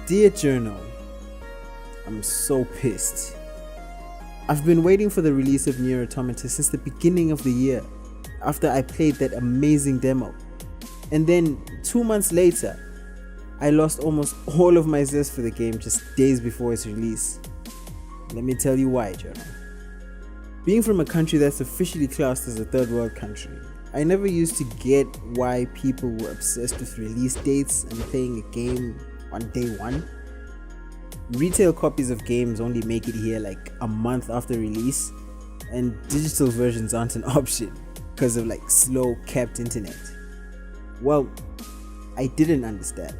Dear Journal, I'm so pissed. I've been waiting for the release of NieR Automata since the beginning of the year, after I played that amazing demo. And then 2 months later, I lost almost all of my zest for the game just days before its release. Let me tell you why, Journal. Being from a country that's officially classed as a third world country, I never used to get why people were obsessed with release dates and playing a game on day one. Retail copies of games only make it here like a month after release, and digital versions aren't an option because of like slow capped internet. Well, I didn't understand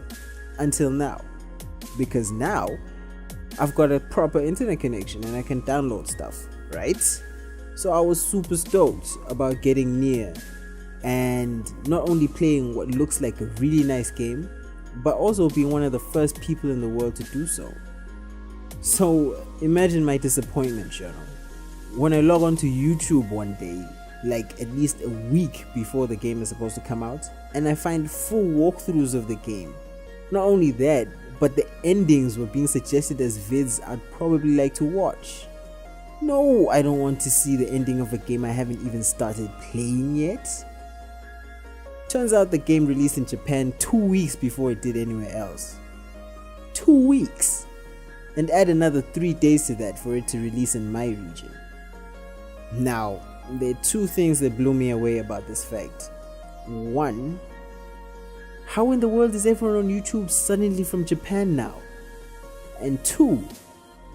until now, because now I've got a proper internet connection and I can download stuff, right? So I was super stoked about getting NieR and not only playing what looks like a really nice game, but also being one of the first people in the world to do so. So imagine my disappointment, Journal, when I log on to YouTube one day, like at least a week before the game is supposed to come out, and I find full walkthroughs of the game. Not only that, but the endings were being suggested as vids I'd probably like to watch. No, I don't want to see the ending of a game I haven't even started playing yet. Turns out the game released in Japan 2 weeks before it did anywhere else. 2 weeks! And add another 3 days to that for it to release in my region. Now, there are 2 things that blew me away about this fact. 1, how in the world is everyone on YouTube suddenly from Japan now? And 2,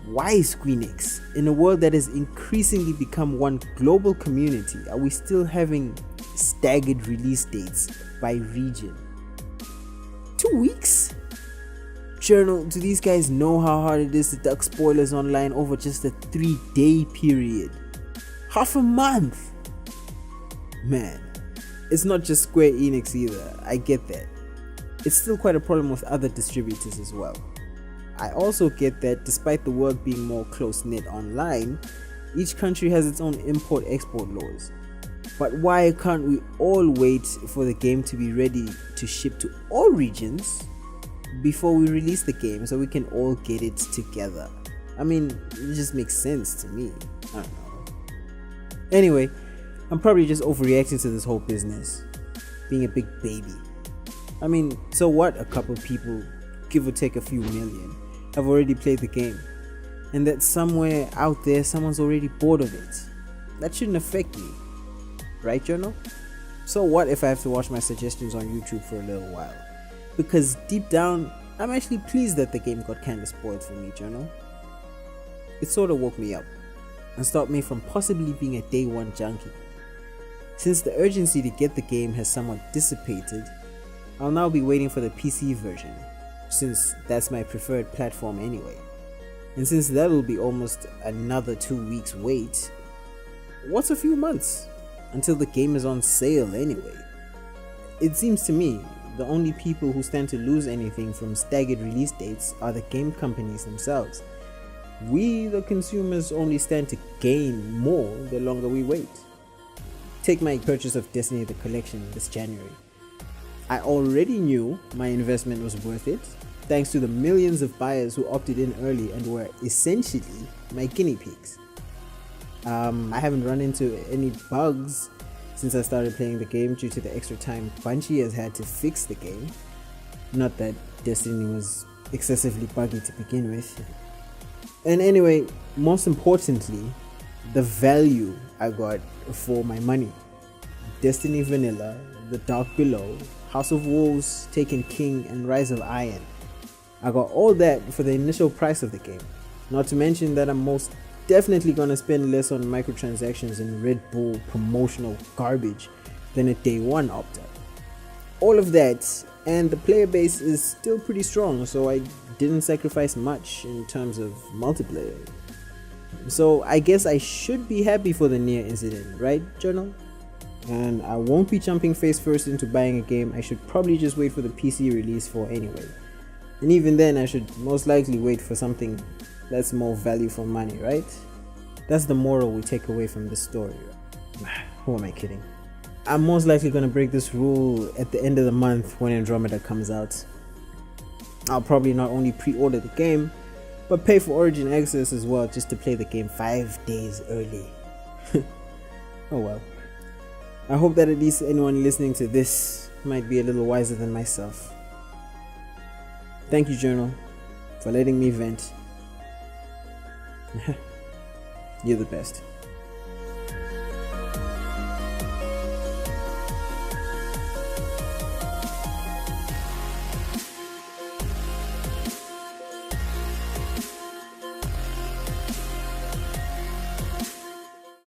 why Squeenix, in a world that has increasingly become one global community, are we still having staggered release dates by region? 2 weeks? Journal, do these guys know how hard it is to duck spoilers online over just a 3-day period? Half a month! Man, it's not just Square Enix either, I get that. It's still quite a problem with other distributors as well. I also get that despite the world being more close-knit online, each country has its own import-export laws. But why can't we all wait for the game to be ready to ship to all regions before we release the game so we can all get it together? I mean, it just makes sense to me. I don't know. Anyway, I'm probably just overreacting to this whole business, being a big baby. I mean, so what, a couple people, give or take a few million, have already played the game, and that somewhere out there someone's already bored of it. That shouldn't affect me, right, Journal? So what if I have to watch my suggestions on YouTube for a little while? Because deep down, I'm actually pleased that the game got kinda spoiled for me, Journal. It sorta woke me up and stopped me from possibly being a day one junkie. Since the urgency to get the game has somewhat dissipated, I'll now be waiting for the PC version, since that's my preferred platform anyway. And since that will be almost another 2 weeks wait, what's a few months until the game is on sale anyway? It seems to me the only people who stand to lose anything from staggered release dates are the game companies themselves. We, the consumers, only stand to gain more the longer we wait. Take my purchase of Destiny the Collection this January. I already knew my investment was worth it, thanks to the millions of buyers who opted in early and were essentially my guinea pigs. I haven't run into any bugs since I started playing the game due to the extra time Bungie has had to fix the game. Not that Destiny was excessively buggy to begin with. And anyway, most importantly, the value I got for my money. Destiny Vanilla, The Dark Below, House of Wolves, Taken King, and Rise of Iron. I got all that for the initial price of the game. Not to mention that I'm most definitely gonna spend less on microtransactions and Red Bull promotional garbage than a day one opter. All of that, and the player base is still pretty strong, so I didn't sacrifice much in terms of multiplayer. So I guess I should be happy for the NieR incident, right, Journal? And I won't be jumping face first into buying a game I should probably just wait for the PC release for anyway. And even then I should most likely wait for something that's more value for money, right? That's the moral we take away from this story. Who am I kidding? I'm most likely gonna break this rule at the end of the month when Andromeda comes out. I'll probably not only pre-order the game, but pay for Origin Access as well just to play the game 5 days early. Oh well. I hope that at least anyone listening to this might be a little wiser than myself. Thank you, Journal, for letting me vent. You're the best.